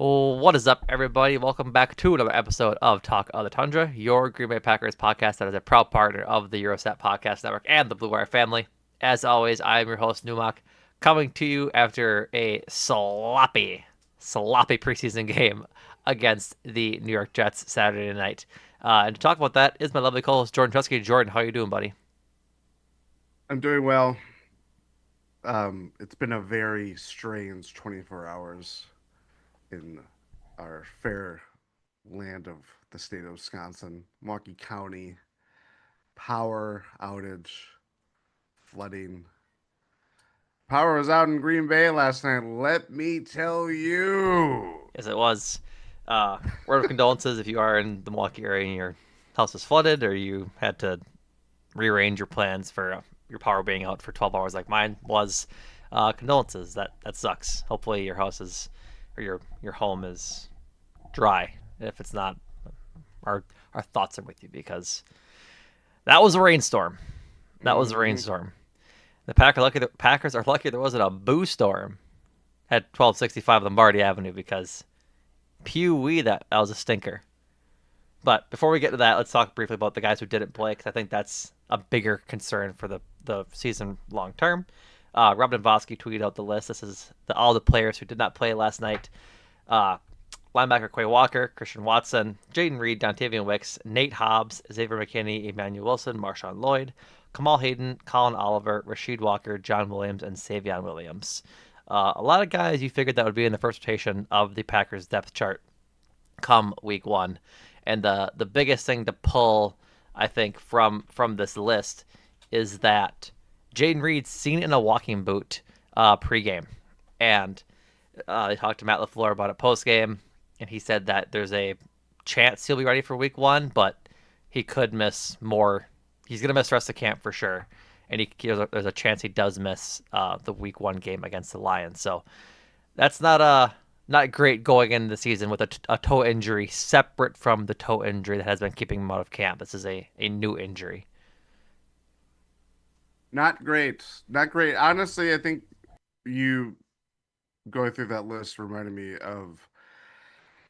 What is up, everybody? Welcome back to another episode of Talk of the Tundra, your Green Bay Packers podcast that is a proud partner of the Eurostat Podcast Network and the Blue Wire family. As always, I am your host, Numac, coming to you after a sloppy preseason game against the New York Jets Saturday night. And to talk about that is my lovely co-host, Jordan Trusky. Jordan, how you doing, buddy? I'm doing well. It's been a very strange 24 hours in our fair land of the state of Wisconsin, Milwaukee County. Power outage, flooding. Power was out in Green Bay last night. Let me tell you. Yes, it was. Word of condolences if you are in the Milwaukee area and your house was flooded or you had to rearrange your plans for your power being out for 12 hours like mine was. Condolences. That sucks. Hopefully your house is or your home is dry. If it's not, our our thoughts are with you because that was a rainstorm. That was a Mm-hmm. rainstorm. The Packers are lucky there wasn't a boo storm at 1265 Lombardi Avenue because pew wee that was a stinker. But before we get to that, let's talk briefly about the guys who didn't play because I think that's a bigger concern for the season long term. Rob Vosky tweeted out the list. This is all the players who did not play last night. Uh, Linebacker Quay Walker, Christian Watson, Jaden Reed, Dontavian Wicks, Nate Hobbs, Xavier McKinney, Emmanuel Wilson, Marshawn Lloyd, Kamal Hayden, Colin Oliver, Rasheed Walker, John Williams, and Savion Williams. A lot of guys you figured that would be in the first rotation of the Packers depth chart come week one. And the biggest thing to pull, I think, from this list is that Jaden Reed's seen in a walking boot pregame, and I talked to Matt LaFleur about it postgame, and he said that there's a chance he'll be ready for week one, but he could miss more. He's gonna miss the rest of camp for sure, and there's a chance he does miss the week one game against the Lions. So that's not great going into the season with a toe injury separate from the toe injury that has been keeping him out of camp. This is a new injury. Not great. Not great. Honestly, I think you going through that list reminded me of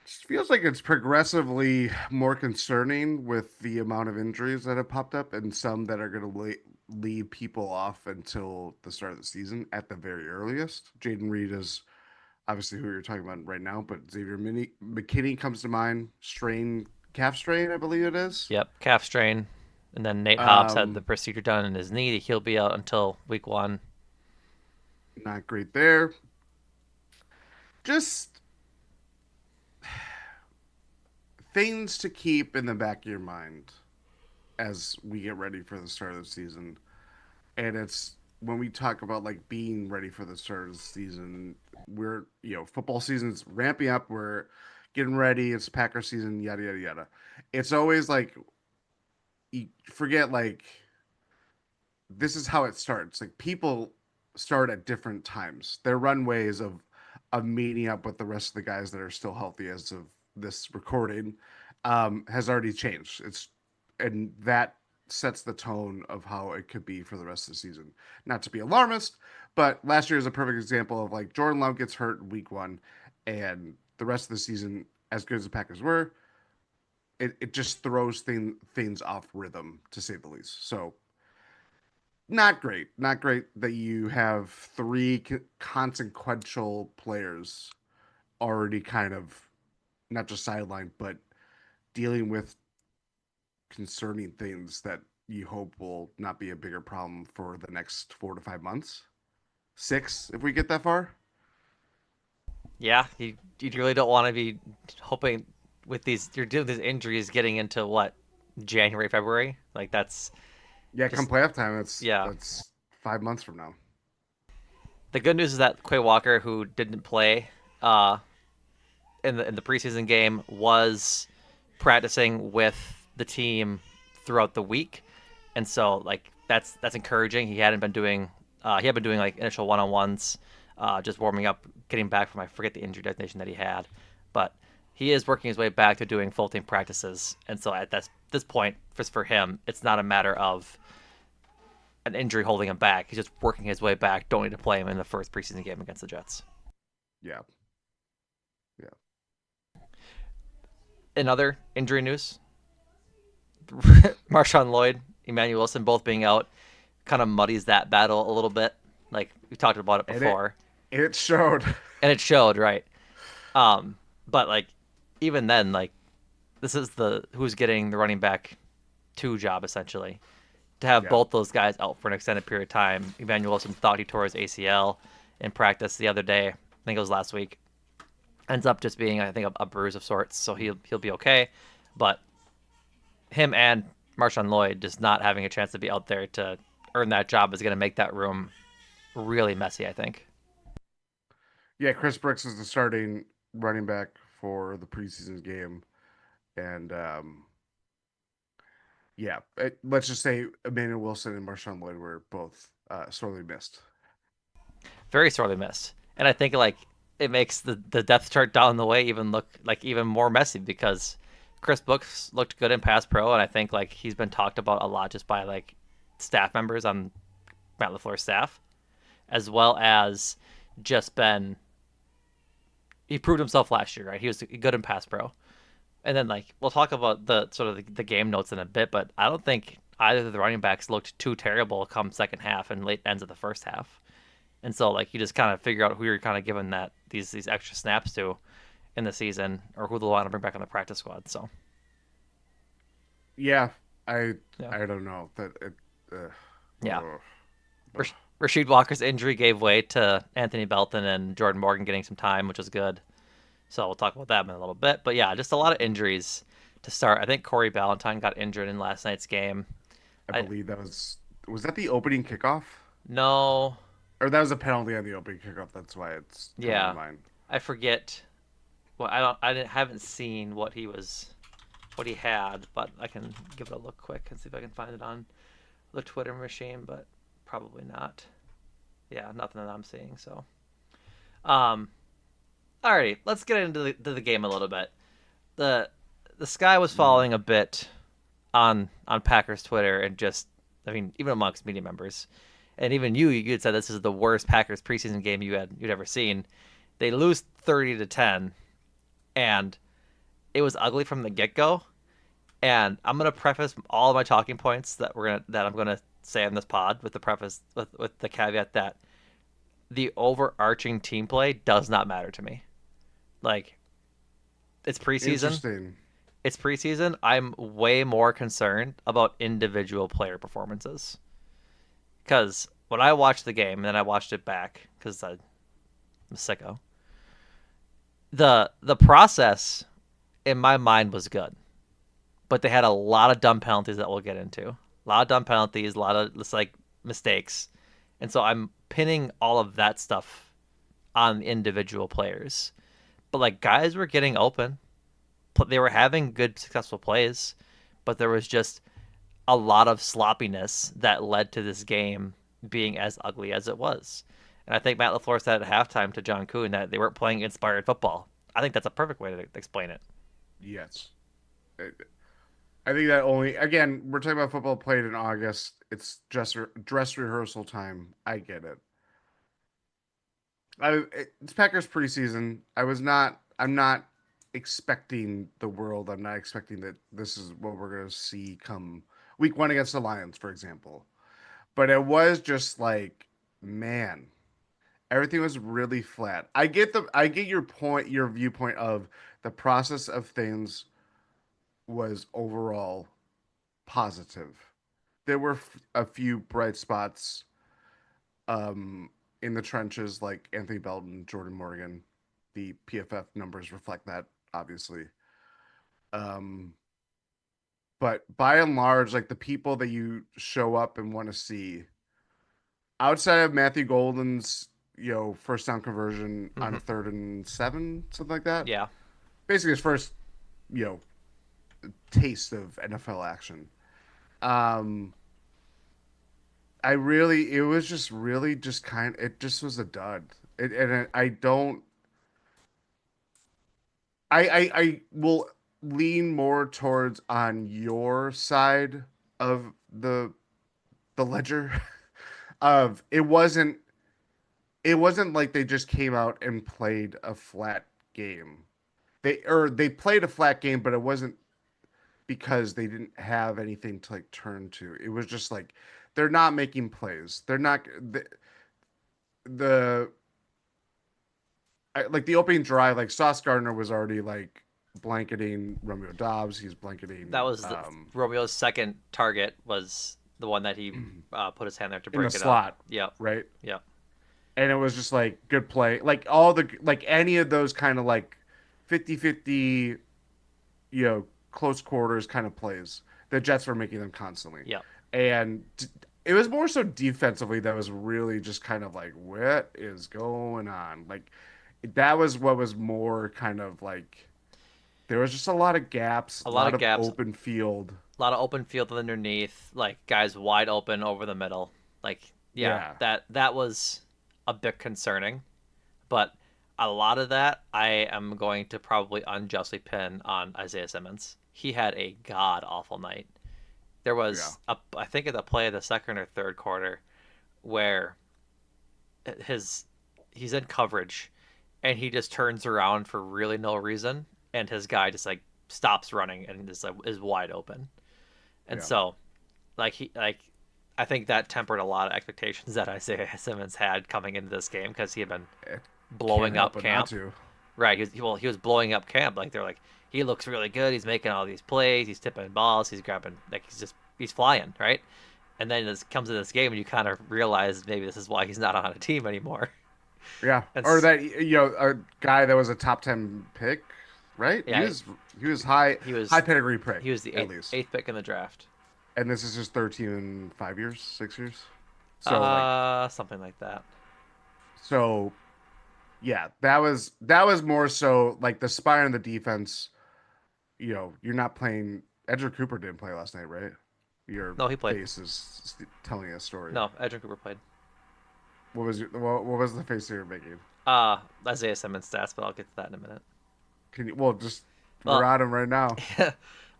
feels like it's progressively more concerning with the amount of injuries that have popped up and some that are going to leave people off until the start of the season at the very earliest. Jaden Reed is obviously who you're talking about right now, but McKinney comes to mind. Calf strain, I believe it is. Yep, calf strain, and then Nate Hobbs had the Um, procedure done in his knee. He'll be out until week one. Not great there. Just things to keep in the back of your mind as we get ready for the start of the season. And it's when we talk about like being ready for the start of the season, we're football season's ramping up, we're getting ready, it's Packer season, yada yada yada. It's always like you forget like this is how it starts. Like people start at different times. Their runways of meeting up with the rest of the guys that are still healthy as of this recording has already changed. It's and that sets the tone of how it could be for the rest of the season. Not to be alarmist, but last year is a perfect example of like Jordan Love gets hurt in week one, and the rest of the season, as good as the Packers were, it just throws things off rhythm to say the least. So not great. Not great that you have three consequential players already kind of not just sidelined, but dealing with concerning things that you hope will not be a bigger problem for the next 4 to 5 months. Six, if we get that far. Yeah, you really don't want to be hoping with these. You're dealing with these injuries getting into what January, February. Like that's Yeah, come just playoff time, yeah. that's 5 months from now. The good news is that Quay Walker, who didn't play uh, in the preseason game, was practicing with the team throughout the week, and so like that's encouraging. He had been doing like initial one on ones, just warming up, getting back from I forget the injury designation that he had, but he is working his way back to doing full team practices, and so at this point, for him, it's not a matter of an injury holding him back. He's just working his way back. Don't need to play him in the first preseason game against the Jets. Yeah, yeah. In other injury news, Marshawn Lloyd, Emmanuel Wilson both being out kind of muddies that battle a little bit. Like we talked about it And it before, it showed. and it showed, right? Um, but like even then, like this is the who's getting the running back two job essentially. To have Yeah. both those guys out for an extended period of time. Emmanuel Wilson thought he tore his ACL in practice the other day. I think it was last week. Ends up just being, I think, a bruise of sorts, so he'll be okay. But him and Marshawn Lloyd just not having a chance to be out there to earn that job is going to make that room really messy, I think. Yeah, Chris Brooks is the starting running back for the preseason game, and yeah, let's just say Emmanuel Wilson and Marshawn Lloyd were both sorely missed. Very sorely missed. And I think like it makes the depth chart down the way even look like even more messy because Chris Brooks looked good in pass pro, and I think like he's been talked about a lot just by like staff members on Matt LaFleur's staff, as well as just been he proved himself last year, right? He was good in pass pro. And then like we'll talk about the sort of the game notes in a bit, but I don't think either of the running backs looked too terrible come second half and late ends of the first half. And so like you just kind of figure out who you're kind of giving that these extra snaps to in the season or who they'll want to bring back on the practice squad. So Yeah, I yeah, I don't know that it. yeah. Uh, uh, Rasheed Walker's injury gave way to Anthony Belton and Jordan Morgan getting some time, which was good. So we'll talk about that in a little bit. But yeah, just a lot of injuries to start. I think Corey Ballantyne got injured in last night's game. I I believe that was that the opening kickoff, no, or that was a penalty on the opening kickoff. That's why it's coming to yeah, mind. I forget. Well, I don't. Haven't seen what he had, but I can give it a look quick and see if I can find it on the Twitter machine. But probably not. Yeah, nothing that I'm seeing. So, um, alrighty, let's get into the game a little bit. the The sky was Mm. falling a bit on Packers Twitter and just I mean even amongst media members, and even you had said this is the worst Packers preseason game you'd ever seen. They lose 30-10, and it was ugly from the get go. And I'm gonna preface all of my talking points that I'm gonna say on this pod with the preface with the caveat that the overarching team play does not matter to me. Like it's preseason. Interesting. It's preseason. I'm way more concerned about individual player performances because when I watched the game and then I watched it back because I'm a sicko, the process in my mind was good, but they had a lot of dumb penalties that we'll get into. A lot of dumb penalties, a lot of just like mistakes, and so I'm pinning all of that stuff on individual players. But like guys were getting open, they were having good successful plays, but there was just a lot of sloppiness that led to this game being as ugly as it was. And I think Matt LaFleur said at halftime to John Kuhn that they weren't playing inspired football. I think that's a perfect way to explain it. Yes. I think that only again we're talking about football played in August. It's just dress rehearsal time. I get it. It's Packers preseason. I'm not expecting the world. I'm not expecting that this is what we're going to see come week 1 against the Lions, for example. But it was just like, man, everything was really flat. I get your point, your viewpoint of the process of things was overall positive. There were a few bright spots um, in the trenches, like Anthony Belton, Jordan Morgan. The PFF numbers reflect that, obviously. Um, but by and large, like the people that you show up and want to see, outside of Matthew Golden's, first down conversion on Mm-hmm. 3rd and 7, something like that. Yeah. Basically, his first, you know, taste of NFL action. Um, it was just really just it just was a dud. I don't, I will lean more towards on your side of the ledger of it wasn't like they just came out and played a flat game. they played a flat game, but it wasn't because they didn't have anything to like turn to. It was just like they're not making plays. They're not the like the opening drive. Like Sauce Gardner was already like blanketing Romeo Dobbs. He's That blanketing was Romeo's second target was the one that he put his hand there to in the break it up. slot, Yep. right? Yep. And it was just like good play. Like all the like any of those kind of like 50-50, close quarters kind of plays. The Jets were making them constantly. Yep. And it was more so defensively that was really just kind of like what is going on? Like that was what was more kind of like there was just a lot of gaps, A a lot lot of of gaps, a open field. lot of open field underneath, like guys wide open over the middle. Like, yeah, Yeah. that was a bit concerning. But a lot of that I am going to probably unjustly pin on Isaiah Simmons. He had a god awful night. There Yeah. was I think at the play of the second or third quarter where his he's in coverage and he just turns around for really no reason and his guy just like stops running and just like is wide open. And Yeah. so I think that tempered a lot of expectations that Isaiah Simmons had coming into this game because he had been It can't blowing help up but not camp. to. Right. He was blowing up camp. Like they're like, he looks really good. He's making all these plays. He's tipping balls. He's grabbing. Like he's flying. Right. And then it comes to this game, and you kind of realize maybe this is why he's not on a team anymore. Yeah. And Or that a guy that was a top 10 pick, right? He yeah, was he was high he pedigree pick he was the at least. eighth pick in the draft. And this is just 13 in 5 years, 6 years. So like Something like that. so yeah, that was more so like the spine of the defense. You're not playing. Edger Cooper didn't play last night, right? Your No, he played. face is telling a story. No, Edrin Cooper played. What was the face you were making? Isaiah Simmons stats, but I'll get to that in a minute. Can you well just we're Well, on him right now.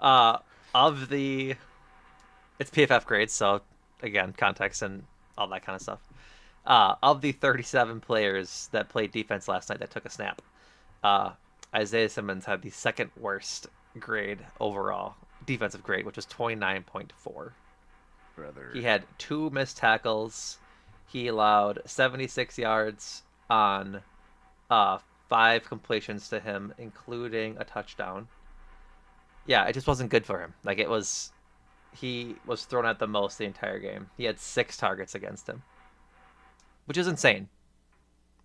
uh, of the it's PFF grades, so again, context and all that kind of stuff. Of the 37 players that played defense last night that took a snap, uh, Isaiah Simmons had the second worst grade overall defensive grade, which was 29.4. He Brother. had two missed tackles. He allowed 76 yards on uh, five completions to him, including a touchdown. Yeah, it just wasn't good for him. Like it was, he was thrown at the most the entire game. He had six targets against him, which is insane.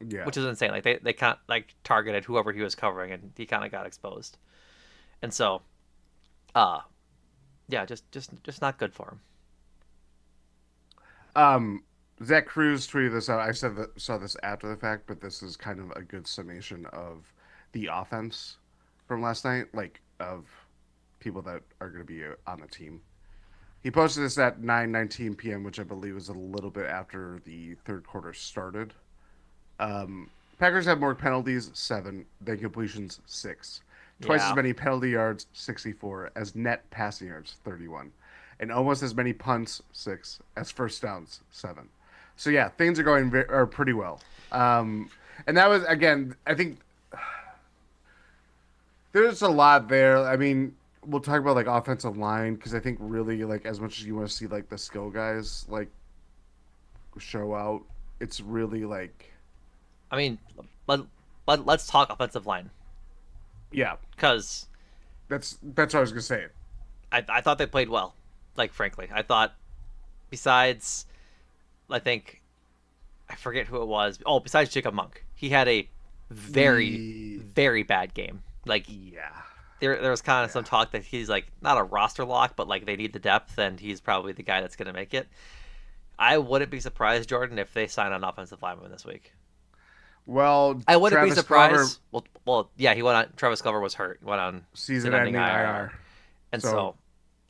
Yeah. Which is insane. Like they can't like targeted whoever he was covering, and he kind of got exposed. And so, uh, yeah, just not good for him. Um, Zach Cruz tweeted this out. I saw this after the fact, but this is kind of a good summation of the offense from last night, like of people that are going to be on the team. He posted this at 9:19 p.m., which I believe was a little bit after the third quarter started. Packers have more penalties, 7, than completions, 6. Twice as Yeah, many penalty yards, 64, as net passing yards, 31. And almost as many punts, 6, as first downs, 7. So yeah, things are pretty well. And that was, again, I think there's a lot there. I mean, we'll talk about like offensive line because I think really like as much as you want to see like the skill guys like show out, it's really like I mean, let, let's talk offensive line yeah, because that's what I was gonna say. I thought they played well. Like frankly, I thought besides I think I forget who it was. Oh, besides Jacob Monk, he had a E- very bad game. Like yeah, there was kind of some yeah. talk that he's like not a roster lock, but like they need the depth, and he's probably the guy that's going to make it. I wouldn't be surprised, Jordan, if they sign an offensive lineman this week. Well, I wouldn't be Travis Glover surprised. Yeah, he went on. Travis Glover was hurt, went on season-ending season-ending IR, IR. and So so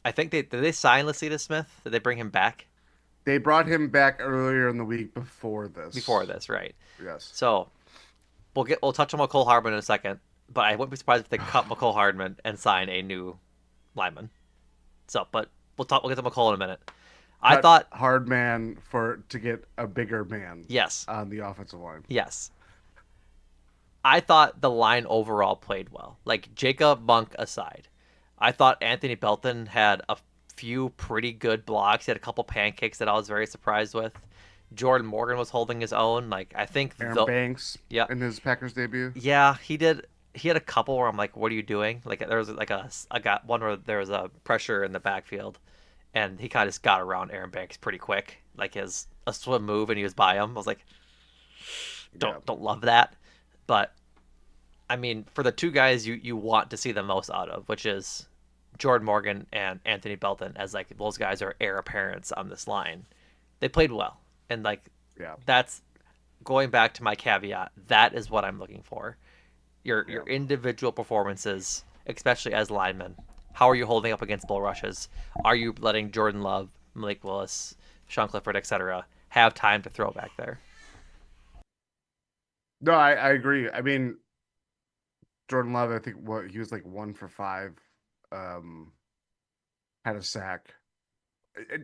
I think they did they sign Lasita Smith? Did they bring him back they brought him back earlier in the week before before this. this? Right. Yes. So we'll touch on McCole Hardman in a second, but I wouldn't be surprised if they cut McCole Hardman and sign a new lineman. So, but we'll get to McCole in a minute. I Cut thought hard man for to get a bigger man yes, on the offensive line. yes. I thought the line overall played well. Like Jacob Monk aside, I thought Anthony Belton had a few pretty good blocks. He had a couple pancakes that I was very surprised with. Jordan Morgan was holding his own. Like I think Aaron the Banks yeah in his Packers debut. yeah he did. He had a couple where I'm like, what are you doing? Like there was like I got one where there was a pressure in the backfield, and he kind of just got around Aaron Banks pretty quick, like his a swim move, and he was by him. I was like, Yeah. don't love that, but I mean, for the two guys you want to see the most out of, which is Jordan Morgan and Anthony Belton, as like those guys are heir apparents on this line. They played well, and like Yeah. that's going back to my caveat. That is what I'm looking for. Your Yeah. individual performances, especially as linemen. How are you holding up against bull rushes? Are you letting Jordan Love, Malik Willis, Sean Clifford, etc., have time to throw back there? No, I agree. I mean, Jordan Love, I think what he was like 1 for 5, um, had a sack,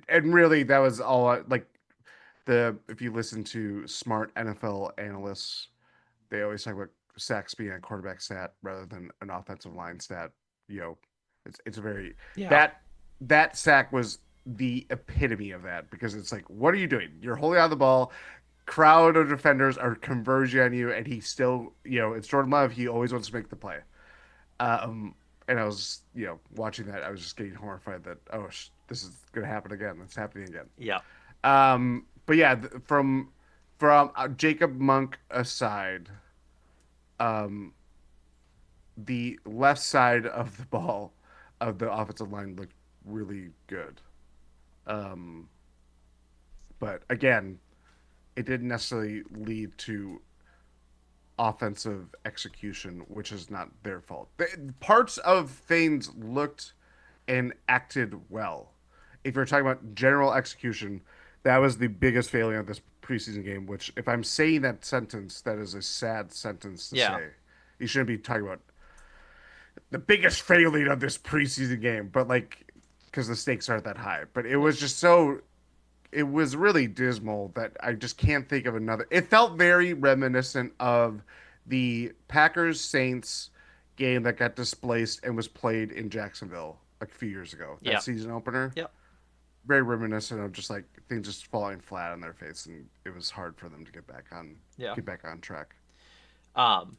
and really that was all. Like the if you listen to smart NFL analysts, they always talk about sacks being a quarterback stat rather than an offensive line stat. You know, it's a very Yeah, that that sack was the epitome of that because it's like, what are you doing? You're holding on the ball. Crowd of defenders are converging on you, and he still, it's Jordan Love. He always wants to make the play. Um, and I was, watching that. I was just getting horrified that, oh, this is going to happen again. It's happening again. yeah, But yeah, from Jacob Monk aside, um, the left side of the ball of the offensive line looked really good. Um, but again, it didn't necessarily lead to offensive execution, which is not their fault. Parts of things looked and acted well. If you're talking about general execution, that was the biggest failure of this preseason game. Which, if I'm saying that sentence, that is a sad sentence to yeah, say. You shouldn't be talking about the biggest failure of this preseason game, but like, because the stakes aren't that high. But it yeah, was just so it was really dismal that I just can't think of another. It felt very reminiscent of the Packers Saints game that got displaced and was played in Jacksonville a few years ago. That yeah, season opener, yeah, very reminiscent of just like things just falling flat on their face, and it was hard for them to yeah. get back on track. Um,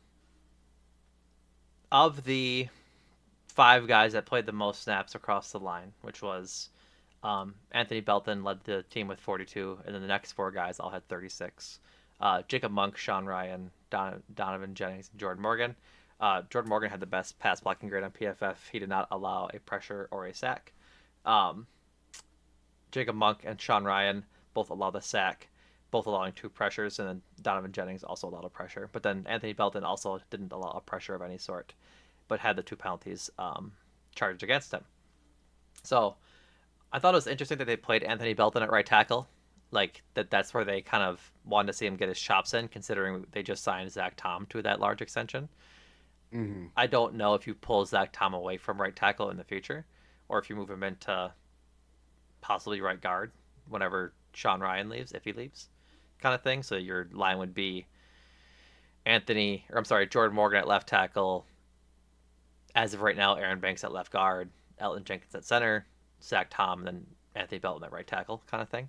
of the five guys that played the most snaps across the line, which was Anthony Belton led the team with 42, and then the next four guys all had 36. Jacob Monk, Sean Ryan, Donovan Jennings, and Jordan Morgan. Jordan Morgan had the best pass blocking grade on PFF. He did not allow a pressure or a sack. Um, Jacob Monk and Sean Ryan both allowed a sack, both allowing two pressures, and then Donovan Jennings also allowed a pressure. But then Anthony Belton also didn't allow a pressure of any sort, but had the two penalties charged against him. So I thought it was interesting that they played Anthony Belton at right tackle. Like that's where they kind of wanted to see him get his chops in, considering they just signed Zach Tom to that large extension. Mm-hmm. I don't know if you pull Zach Tom away from right tackle in the future, or if you move him into possibly right guard whenever Sean Ryan leaves, if he leaves, kind of thing. So your line would be Jordan Morgan at left tackle. As of right now, Aaron Banks at left guard, Elton Jenkins at center, Zach Tom, and then Anthony Belton at right tackle, kind of thing.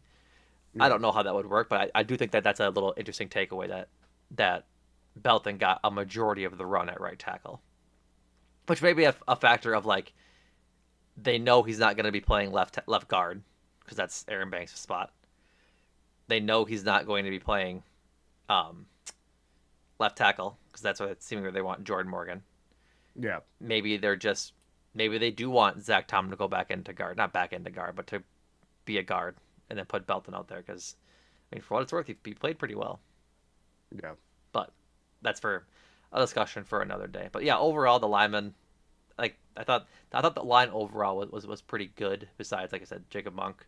I Yeah. don't know how that would work, but I do think that that's a little interesting takeaway that Belton got a majority of the run at right tackle, which may be a factor of like they know he's not going to be playing left guard because that's Aaron Banks' spot. They know he's not going to be playing um, left tackle because that's what it's seeming they want Jordan Morgan. Yeah. Maybe they're just maybe they do want Zach Tom to go back into guard, not back into guard, but to be a guard and then put Belton out there because I mean for what it's worth, he played pretty well. Yeah. But that's for a discussion for another day. But yeah, overall the lineman, like I thought the line overall was pretty good. Besides, like I said, Jacob Monk,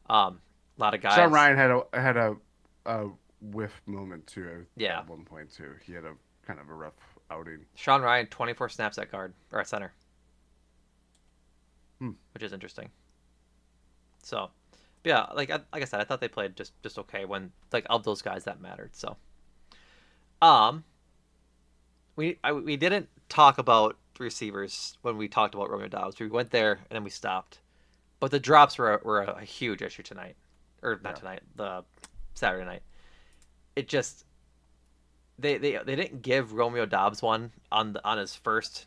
a lot of Sean guys. Ryan had a whiff moment too Yeah, at one point too. He had a kind of a rough outing. Sean Ryan 24 snaps at guard or at center, Hmm. which is interesting. So, but yeah, like I said, I thought they played just okay when like of those guys that mattered. So, um, we didn't talk about receivers when we talked about Romeo Dobbs. We went there and then we stopped. But the drops were a huge issue tonight, or not Yeah. tonight, the Saturday night. It just they didn't give Romeo Dobbs one on his first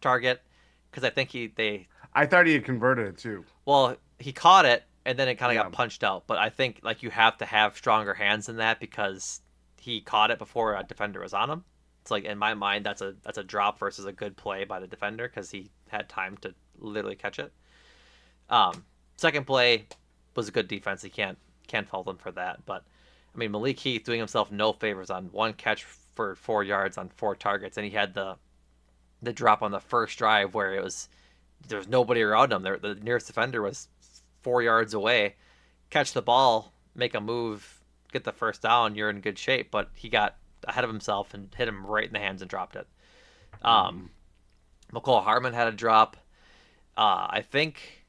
target because I think they I thought he had converted it too. well he caught it and then it kind of Yeah. got punched out. But I think like you have to have stronger hands than that because he caught it before a defender was on him. It's like in my mind that's a drop versus a good play by the defender because he had time to literally catch it. Second play was a good defense. He can't fault him for that. But I mean, Malik Heath doing himself no favors on one catch for 4 yards on four targets, and he had the drop on the first drive where there was nobody around him. The nearest defender was 4 yards away. Catch the ball, make a move, get the first down. You're in good shape. But he got ahead of himself and hit him right in the hands and dropped it. Um, Hmm. McCole Harmon had a drop. I think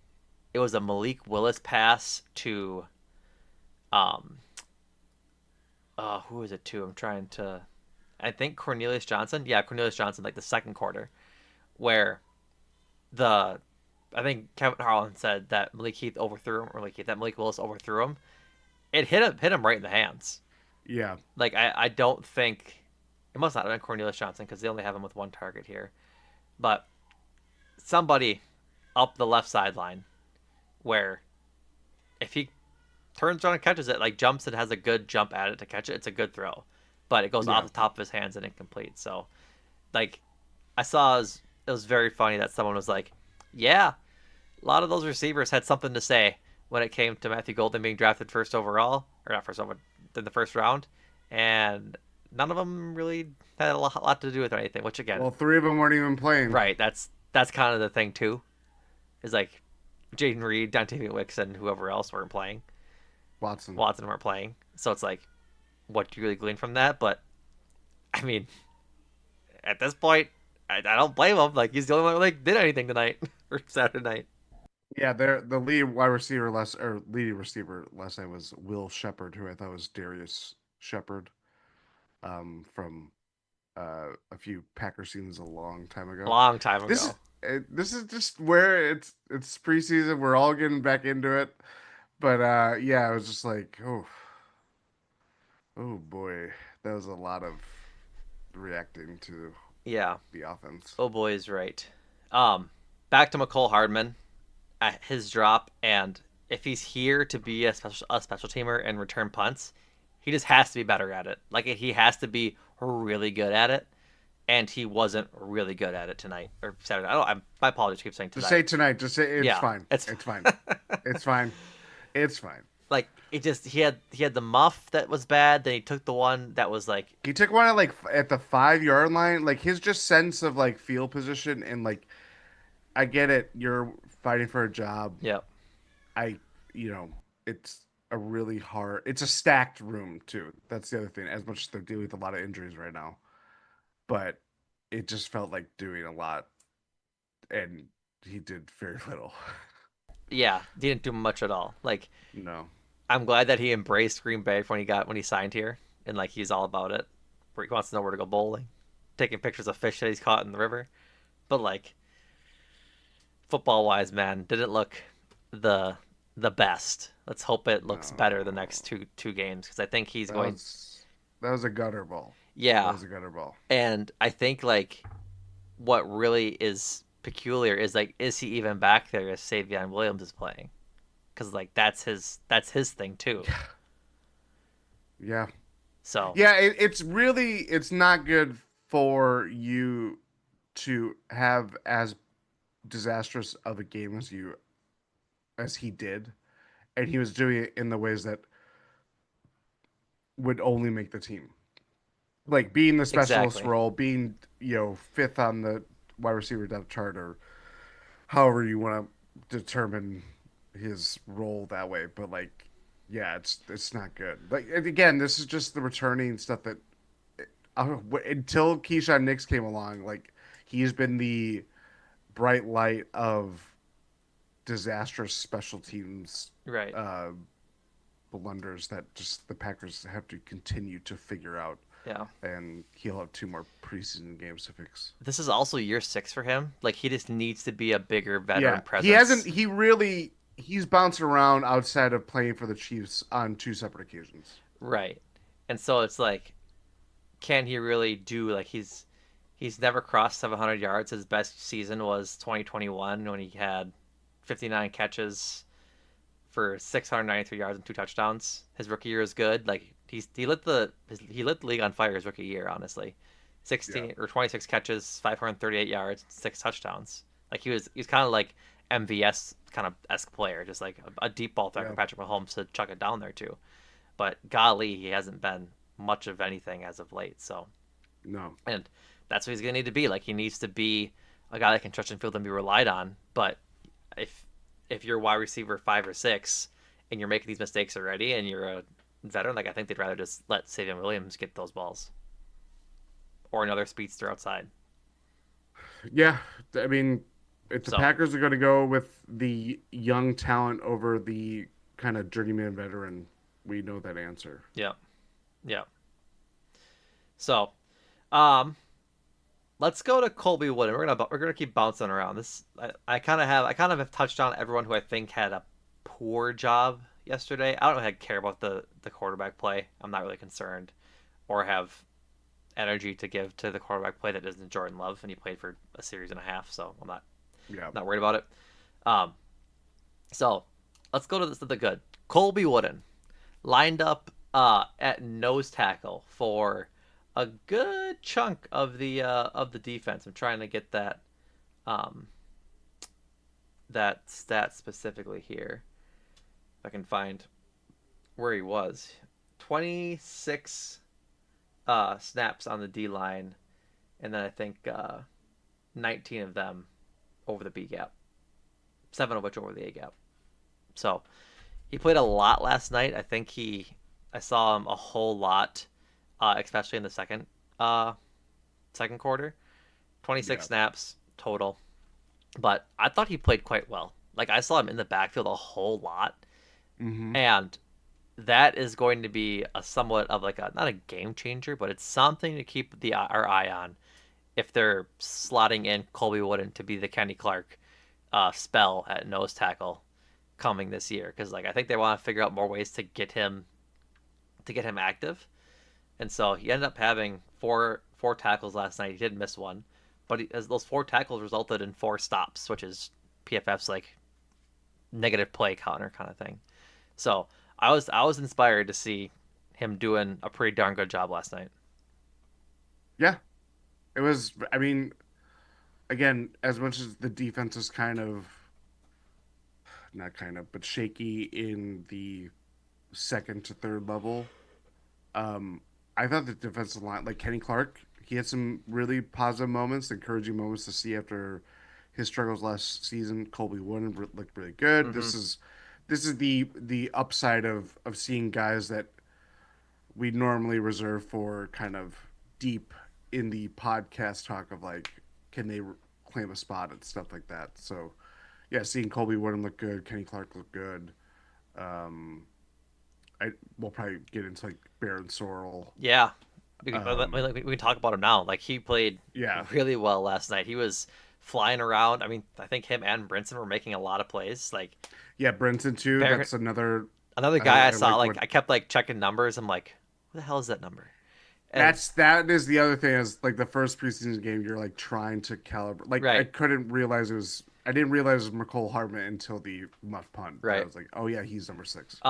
it was a Malik Willis pass to um who was it to? I'm trying to I think Cornelius Johnson. Yeah, Cornelius Johnson, like the second quarter, where the I think Kevin Harlan said that Malik Heath overthrew him, or that Malik Willis overthrew him. It hit him right in the hands. Yeah. Like I don't think it must not have been Cornelius Johnson because they only have him with one target here, but somebody up the left sideline where if he turns around and catches it, like jumps and has a good jump at it to catch it, it's a good throw. But it goes off Yeah. the top of his hands and incomplete. So, like, I saw it was very funny that someone was like, "Yeah, a lot of those receivers had something to say when it came to Matthew Golden being drafted first overall, or not first overall, in the first round, and none of them really had a lot to do with anything." Which again, Well, three of them weren't even playing. right? That's kind of the thing too. Is like Jaden Reed, Dante Wicks, and whoever else weren't playing. Watson. Watson weren't playing, so it's like what do you really glean from that? But I mean, at this point, I don't blame him. Like he's the only one who like did anything tonight or Saturday night. Yeah, the lead wide receiver last or leading receiver last night was Will Shepard, who I thought was Darius Shepard, from a few Packer seasons a long time A ago. long time This is ago. this is just where it's preseason. We're all getting back into it, but yeah, I was just like, oh boy, that was a lot of reacting to Yeah. the offense. Oh boy is right. Um, Back to McCole Hardman at his drop, and if he's here to be a special teamer and return punts, he just has to be better at it. Like he has to be really good at it, and he wasn't really good at it tonight or Saturday. My apologies. I keep saying Just say tonight. tonight. Just say it's Yeah, fine. it's It's fine. It's fine. It's fine. like it just he had the muff that was bad. Then he took the one that was like He took one at the 5 yard line. Like his just sense of like field position and like I get it. You're fighting for a job. yeah I it's a really hard. It's a stacked room too. That's the other thing. As much as they're dealing with a lot of injuries right now, but it just felt like doing a lot, and he did very little. yeah didn't do much at all. Like No. I'm glad that he embraced Green Bay when he signed here, and like he's all about it. Where he wants to know where to go bowling, taking pictures of fish that he's caught in the river. But like football wise, man, didn't look the the best. Let's hope it looks better the next No. two games because I think he's That going. was that was a gutter ball. That Yeah, was a gutter ball. and I think like what really is peculiar is like is he even back there if Savion Williams is playing? Because like that's his thing too. Yeah. So Yeah, it's not good for you to have as disastrous of a game as he did, and he was doing it in the ways that would only make the team. Like being the specialist exactly. role, being fifth on the wide receiver depth chart, or however you want to determine his role that way. But like, yeah, it's not good. Like again, this is just the returning stuff that until Keyshawn Nix came along, like he's been the bright light of disastrous special teams Right. uh, blunders that just the Packers have to continue to figure out. Yeah. and he'll have 2 more preseason games to fix. This is also year 6 for him. Like he just needs to be a bigger Yeah, veteran he hasn't. presence. He's bounced around outside of playing for the Chiefs on 2 separate occasions. Right. And so it's like, can he really do like he's never crossed 700 yards. His best season was 2021 when he had 59 catches for 693 yards and 2 touchdowns. His rookie year is good. Like he lit the league on fire his rookie year, honestly. Yeah, 16 or 26 catches, 538 yards, 6 touchdowns. Like he's kind of like MVS kind of esque player, just like a deep ball threat for yeah, Patrick Mahomes to chuck it down there too. But golly, he hasn't been much of anything as of late. So no, and that's what he's gonna need to be. Like he needs to be a guy that can touch and field and be relied on. But if if you're wide receiver 5 or 6 and you're making these mistakes already and you're a veteran, like I think they'd rather just let Savion Williams get those balls or another speedster outside. yeah. I mean, if the So Packers are going to go with the young talent over the kind of journeyman veteran, we know that answer. yeah, yeah. So um, let's go to Colby Wood, and we're gonna keep bouncing around. I kind of have touched on everyone who I think had a poor job yesterday. I don't really care about the quarterback play. I'm not really concerned or have energy to give to the quarterback play that isn't Jordan Love, and he played for a series and a half, so I'm Yeah, not worried about it. Um, so let's go to the good. Colby Wooden lined up at nose tackle for a good chunk of the defense. I'm trying to get um, that stat specifically here. If I can find where he was. 26 snaps on the D line, and then I think 19 of them over the B gap, 7 of which over the A gap. So he played a lot last night. I saw him a whole lot, especially in the uh, second quarter. 26 yeah. snaps total, but I thought he played quite well. Like I saw him in the backfield a whole lot, Mm-hmm. and that is going to be a somewhat of like a not a game changer, but it's something to keep our eye on if they're slotting in Colby Wooden to be the Kenny Clark spell at nose tackle coming this year. Because like I think they want to figure out more ways to get him active, and so he ended up having four tackles last night. He did miss one, but as those 4 tackles resulted in 4 stops, which is PFF's like negative play counter kind of thing. So I was inspired to see him doing a pretty darn good job last night. Yeah, it was. I mean, again, as much as the defense is kind of not kind of, but shaky in the second to third level, um, I thought the defensive line, like Kenny Clark, he had some really positive moments, encouraging moments to see after his struggles last season. Colby Wooden looked really good. Mm-hmm. This is the upside of seeing guys that we normally reserve for kind of deep in the podcast talk of like, can they claim a spot and stuff like that. So yeah, seeing Colby Wooden look good, Kenny Clark look good. Um, I we'll probably get into like Barryn Sorrell. Yeah, Um, we can talk about him now. Like he played yeah, really well last night. He was flying around. I mean, I think him and Brinson were making a lot of plays. Like yeah, Brenton too. Barrett, That's another. another I, guy I I saw. like Like what I kept like checking numbers. I'm like, who the hell is that number? And that is the other thing is like the first preseason game you're like trying to calibrate. Like I right, couldn't realize it was. I didn't realize it was McCole Hardman until the muff punt. But I right. was like, oh yeah, he's number 6.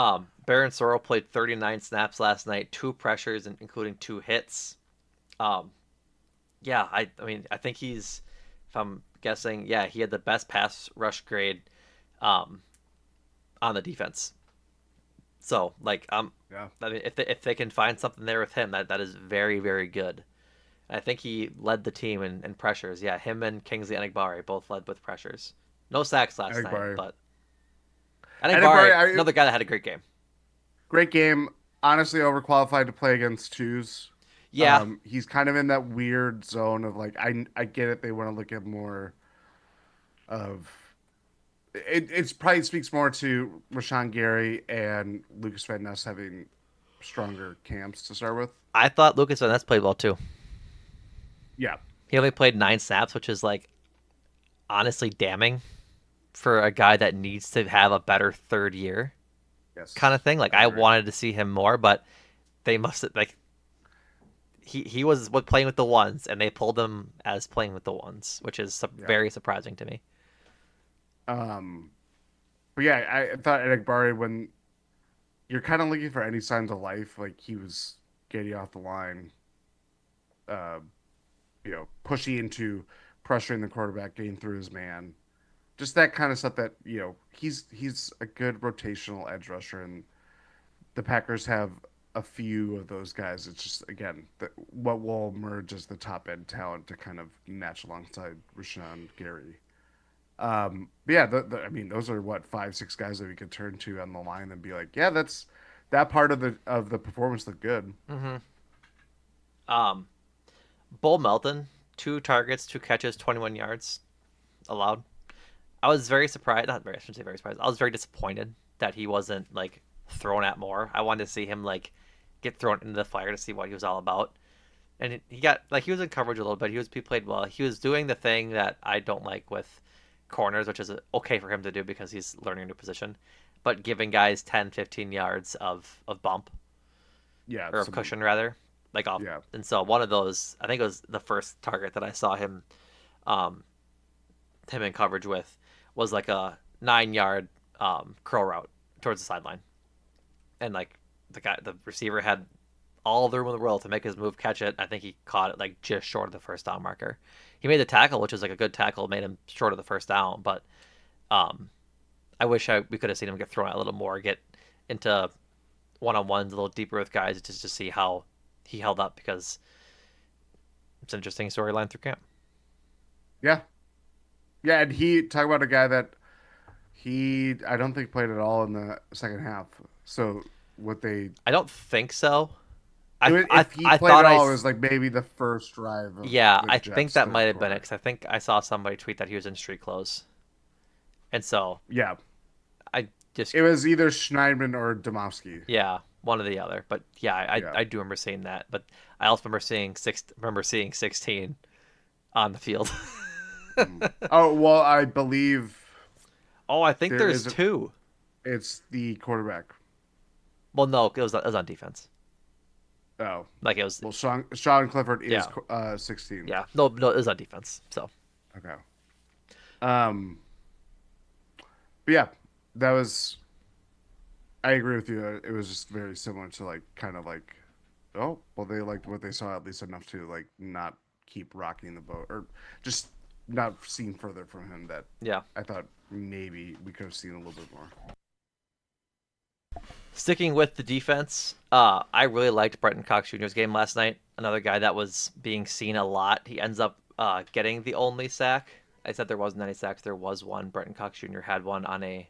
Barron Sorrell played 39 snaps last night, 2 pressures, including 2 hits. Um, yeah, I mean, I think if I'm guessing, yeah, he had the best pass rush grade, um, on the defense. So, like, Yeah, I mean, if they can find something there with him, that is very, very good. And I think he led the team in pressures. Yeah, him and Kingsley Enagbare both led with pressures. No sacks last night, Egbari. but Egbari, Enagbare, another guy that had a great game. great game. Honestly, overqualified to play against twos. Yeah, He's kind of in that weird zone of like I get it. They want to look at more of it. It's probably speaks more to Rashawn Gary and Lucas Van Ness having stronger camps to start with. I thought Lucas Van Ness played well too. Yeah. He only played 9 snaps, which is like honestly damning for a guy that needs to have a better third year kind of Yes. thing. Like I I agree. wanted to see him more, but they must like he was playing with the ones, and they pulled him as playing with the ones, which is Yeah. very surprising to me. Um. But yeah, I thought Eric Barry, when you're kind of looking for any signs of life, like he was getting off the line, uh, pushing into pressuring the quarterback, getting through his man, just that kind of stuff. That he's a good rotational edge rusher, and the Packers have a few of those guys. It's just again what will emerge as the top end talent to kind of match alongside Rashawn Gary. But yeah, I mean, those are what 5, 6 guys that we could turn to on the line and be like, yeah, that's that part of the performance looked good. Mm-hmm. Um, Bull Melton, 2 targets, 2 catches, 21 yards allowed. I was very surprised. Not very. I shouldn't say very surprised. I was very disappointed that he wasn't like thrown at more. I wanted to see him like get thrown into the fire to see what he was all about. And he got like he was in coverage a little bit. He played well. He was doing the thing that I don't like with corners, which is okay for him to do because he's learning a new position, but giving guys 10, 15 yards of bump Yeah, or of some cushion rather, like off. yeah, And so one of those, I think it was the first target that I saw um, him in coverage with, was like a 9 yard curl route towards the sideline, and like the receiver had all the room in the world to make his move, catch it. I think he caught it like just short of the first down marker. He made the tackle, which was like a good tackle, made him short of the first down. But um, I wish we could have seen him get thrown out a little more, get into one on ones a little deeper with guys just to see how he held up because it's an interesting storyline through camp. yeah, yeah. And he talk about a guy that he I don't think played at all in the second half. So what they I don't think so. it was, if he I played at thought all, it was like maybe the first drive of yeah, the I think Jets' that might third have been it quarter. because I think I saw somebody tweet that he was in street clothes, and so Yeah, I just it was either Schneidman or Domowski. yeah, one or the other. But yeah, Yeah. I do remember seeing that. But I also remember seeing 16 on the field. Mhm. Oh well, I believe Oh, I think there there's isn't. two. It's the quarterback. Well, no, it was on defense. Oh, Like it was well, Sean Clifford is yeah 16. yeah no it was on defense. So Okay. Um, but yeah, that was. I agree with you. It was just very similar to like kind of like, oh, well, they liked what they saw at least enough to like not keep rocking the boat or just not seeing further from him that yeah. I thought maybe we could have seen a little bit more. Sticking with the defense, I really liked Brenton Cox Jr.'s game last night. Another guy that was being seen a lot. He ends up getting the only sack. I said there wasn't any sacks. There was one. Brenton Cox Jr. had one on a.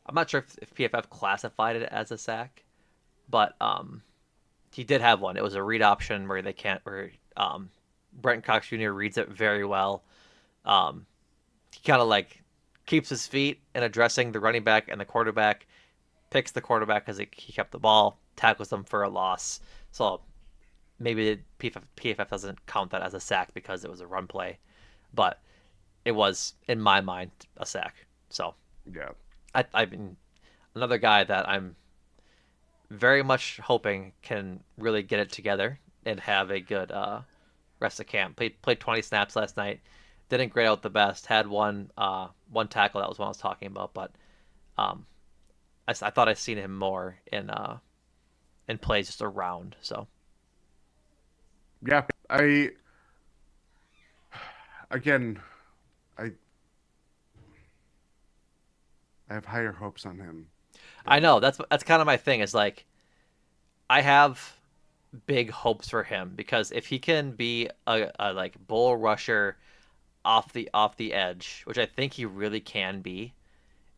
I'm not sure if PFF classified it as a sack, but he did have one. It was a read option where they can't. Where Brenton Cox Jr. reads it very well. Um, he kind of like keeps his feet in addressing the running back and the quarterback, picks the quarterback because he kept the ball, tackles them for a loss. So maybe PFF doesn't count that as a sack because it was a run play, but it was in my mind a sack. So Yeah. I mean another guy that I'm very much hoping can really get it together and have a good rest of camp. Played 20 snaps last night. Didn't grade out the best. Had one tackle that was what I was talking about, but um, I thought I seen him more in plays just around. So Yeah. Again, I I have higher hopes on him I know than that's kind of my thing. Is like I have big hopes for him because if he can be a like bull rusher off the edge, which I think he really can be,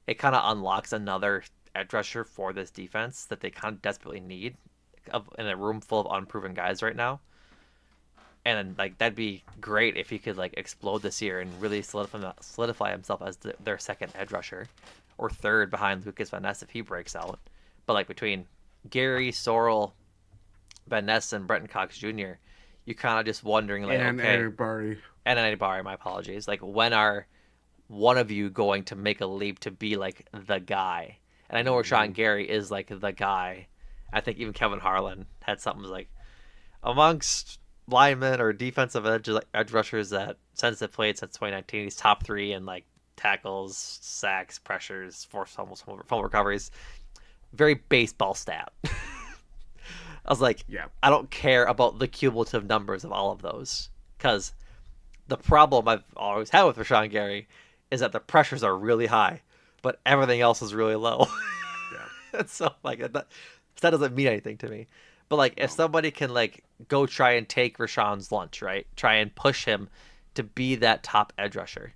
it kind of unlocks another edge rusher for this defense that they kind of desperately need in a room full of unproven guys right now. And like that'd be great if he could like explode this year and really solidify himself as their second edge rusher or third behind Lucas Van Ness if he breaks out. But like between Gary, Sorrell, Van Ness and Brenton Cox Jr., you kind of just wondering like, And okay, Eric Barry. and Eddie Barry, my apologies. Like, when are one of you going to make a leap to be like the guy? And I know Rashawn Hmm. Gary is like the guy. I think even Kevin Harlan had something like amongst linemen or defensive edge rushers that since they played since 2019, he's top three in like tackles, sacks, pressures, forced fumble recoveries. Very baseball stat. I was like, Yeah. I don't care about the cumulative numbers of all of those because the problem I've always had with Rashawn Gary is that the pressures are really high, but everything else is really low. Yeah. And so like that doesn't mean anything to me. But like if No. somebody can like go try and take Rashawn's lunch, right? Try and push him to be that top edge rusher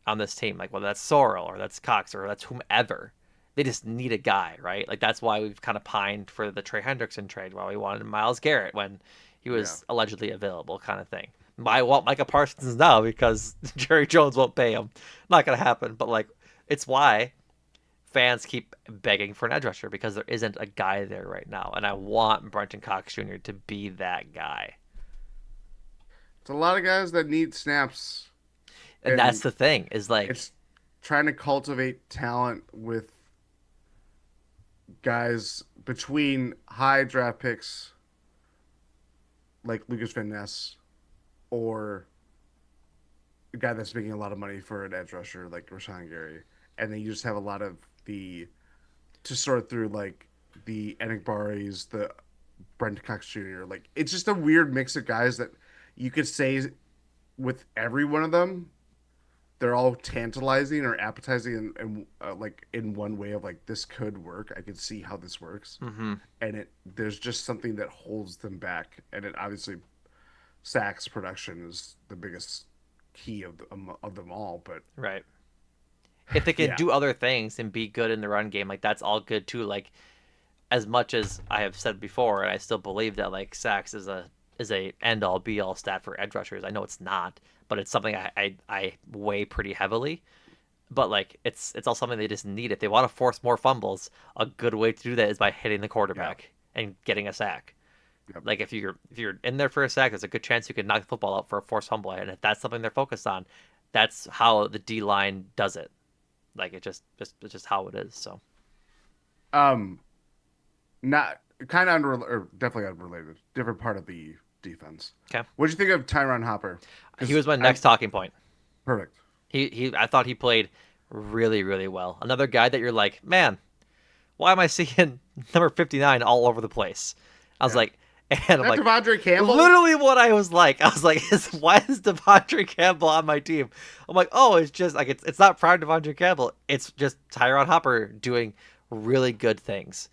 on this team, like whether that's Sorrell or that's Cox or that's whomever. They just need a guy, right? Like that's why we've kind of pined for the Trey Hendrickson trade, while we wanted Miles Garrett when he Yeah. was allegedly available, kind of thing. I want Micah Parsons now because Jerry Jones won't pay him. Not gonna happen, but like it's why fans keep begging for an edge rusher because there isn't a guy there right now, and I want Brenton Cox Jr. to be that guy. It's a lot of guys that need snaps, And that's and the thing is like, it's trying to cultivate talent with guys between high draft picks like Lucas Van Ness or a guy that's making a lot of money for an edge rusher like Rashawn Gary, and then you just have a lot of the to sort through like the Enikbaris, the Brent Cox Jr. Like it's just a weird mix of guys that you could say with every one of them, they're all tantalizing or appetizing and like in one way of like this could work. I could see how this works, mm-hmm, and it there's just something that holds them back, and it obviously sacks production is the biggest key of them all. But right. If they can yeah, do other things and be good in the run game, like that's all good too. Like as much as I have said before, and I still believe that like sacks is a end all be all stat for edge rushers. I know it's not, but it's something I weigh pretty heavily. But like it's all something they just need. If they want to force more fumbles, a good way to do that is by hitting the yeah, quarterback and getting a sack. yep. Like if you're in there for a sack, there's a good chance you could knock the football out for a forced fumble. And if that's something they're focused on, that's how the D line does it. Like it's just how it is. So Um, not kind of or definitely unrelated, different part of the defense. okay, What do you think of Tyron Hopper? he Because was my I next talking point. perfect. He I thought he played really well. Another guy that you're like, man, why am I seeing number 59 all over the place? I was Yeah, like, and I'm not like, Devondre Campbell. literally what I was like. I was like, why is Devondre Campbell on my team? I'm like, oh, it's just like it's not prime Devondre Campbell. It's just Tyron Hopper doing really good things,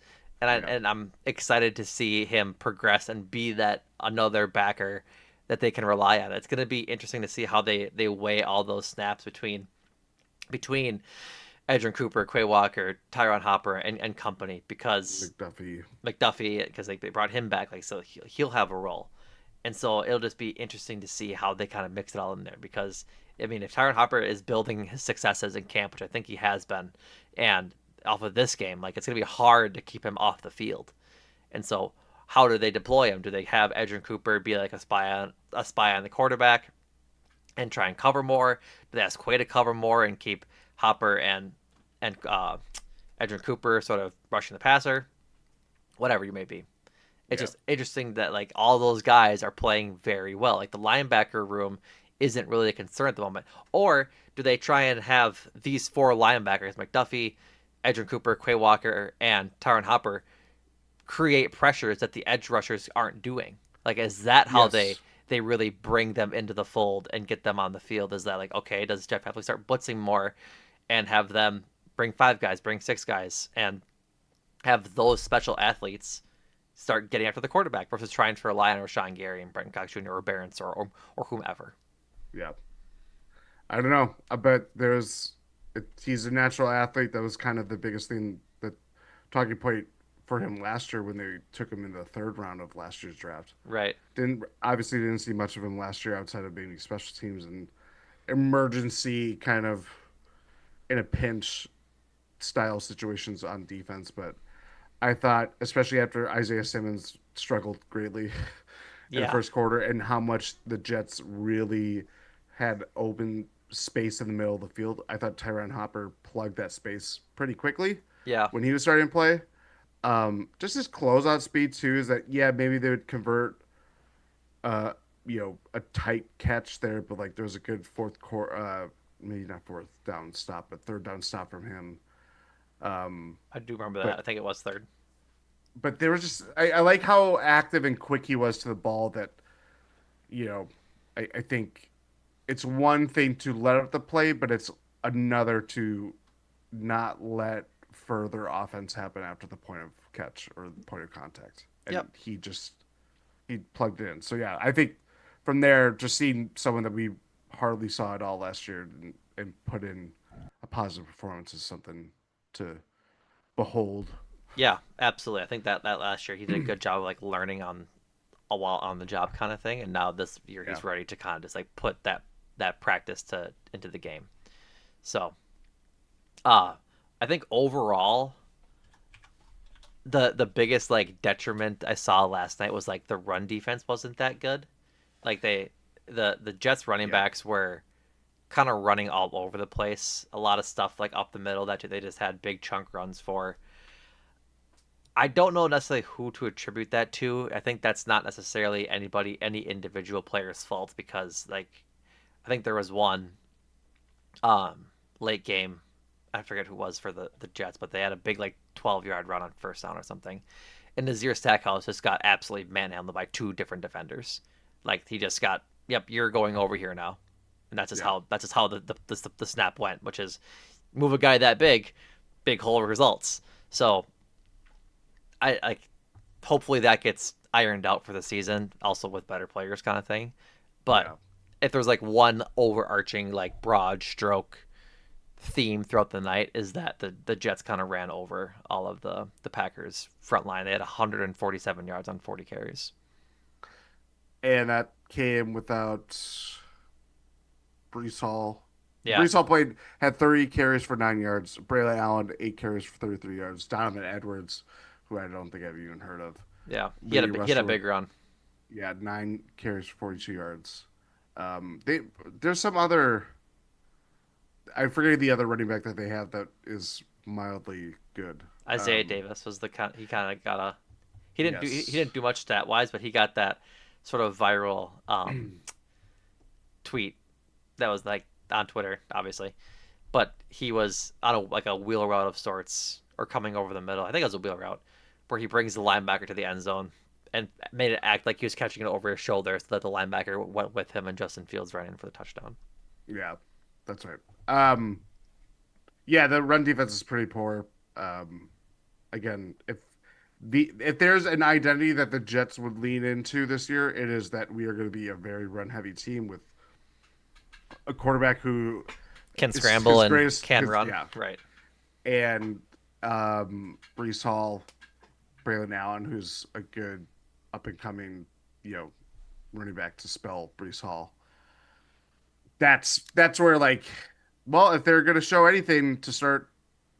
Yeah, and I'm excited to see him progress and be that another backer that they can rely on. It's going to be interesting to see how they weigh all those snaps between Edgerrin Cooper, Quay Walker, Tyron Hopper, and company because McDuffie. McDuffie because they brought him back, like so he'll have a role, and so it'll just be interesting to see how they kind of mix it all in there because I mean if Tyron Hopper is building his successes in camp, which I think he has been, and off of this game, like it's gonna be hard to keep him off the field, and so how do they deploy him? Do they have Edgerrin Cooper be like a spy on the quarterback and try and cover more? Do they ask Quay to cover more and keep Hopper and Edgerrin Cooper sort of rushing the passer? Whatever you may be, it's Yeah. just interesting that like all those guys are playing very well. Like the linebacker room isn't really a concern at the moment. Or do they try and have these four linebackers, McDuffie, Edgerrin Cooper, Quay Walker, and Tyron Hopper, create pressures that the edge rushers aren't doing? Like, is that how Yes. they really bring them into the fold and get them on the field? Is that like, okay, does Jeff Hafley start blitzing more and have them bring five guys, bring six guys, and have those special athletes start getting after the quarterback versus trying to rely on Rashawn Gary and Brenton Cox Jr. or Barryn or whomever. Yeah. I don't know. I bet he's a natural athlete. That was kind of the biggest thing, the talking point for him last year when they took him in the third round of last year's draft. Right. Didn't see much of him last year outside of maybe special teams and emergency kind of in a pinch style situations on defense. But I thought, especially after Isaiah Simmons struggled greatly in the Yeah, first quarter, and how much the Jets really had open space in the middle of the field. I thought Tyron Hopper plugged that space pretty quickly yeah, when he was starting to play. Just his closeout speed too is that yeah maybe they would convert uh a tight catch there, but like there was a good fourth quarter maybe not fourth down stop but third down stop from him. Um, I do remember that. but I think it was third. there was just I like how active and quick he was to the ball that you know I think it's one thing to let up the play, but it's another to not let further offense happen after the point of catch or the point of contact. Yep. And he plugged it in. So yeah, I think from there, just seeing someone that we hardly saw at all last year and put in a positive performance is something to behold. Yeah, absolutely. I think that last year he did a good job of like learning on a while on the job kind of thing, and now this year Yeah. he's ready to kind of just like put that practice to into the game. So, uh, I think overall the biggest like detriment I saw last night was like the run defense wasn't that good. Like the Jets running Yeah. backs were kind of running all over the place. A lot of stuff like up the middle that they just had big chunk runs for. I don't know necessarily who to attribute that to. I think that's not necessarily any individual player's fault because like I think there was one late game. I forget who it was for the Jets, but they had a big like 12-yard run on first down or something. And Nazir Stackhouse just got absolutely manhandled by two different defenders. Like he just got, yep, you're going over here now, and Yeah. that's just how the snap went, which is move a guy that big hole results. So I like hopefully that gets ironed out for the season, also with better players kind of thing. But Yeah. if there's like one overarching like broad stroke theme throughout the night is that the Jets kind of ran over all of the Packers front line. They had 147 yards on 40 carries. And that came without Brees Hall. Yeah, Brees Hall had 30 carries for 9 yards. Braylon Allen 8 carries for 33 yards. Donovan Edwards, who I don't think I've even heard of, yeah. leading He had a rusher with big run. yeah 9 carries for 42 yards. They there's some other I forget the other running back that they have that is mildly good. Isaiah Um, Davis was he kind of got a he yes. didn't do much stat wise, but he got that sort of viral tweet that was like on Twitter, obviously. But he was on a like a wheel route of sorts or coming over the middle. I think it was a wheel route where he brings the linebacker to the end zone and made it act like he was catching it over his shoulder so that the linebacker went with him and Justin Fields ran in for the touchdown. Yeah, that's right. Um, yeah, the run defense is pretty poor. Um, again, if there's an identity that the Jets would lean into this year, it is that we are going to be a very run heavy team with a quarterback who Can is scramble his and greatest can his run. yeah, Right. and Brees Hall, Braylon Allen, who's a good up and coming you know running back to spell Brees Hall. That's where like, well, if they're going to show anything to start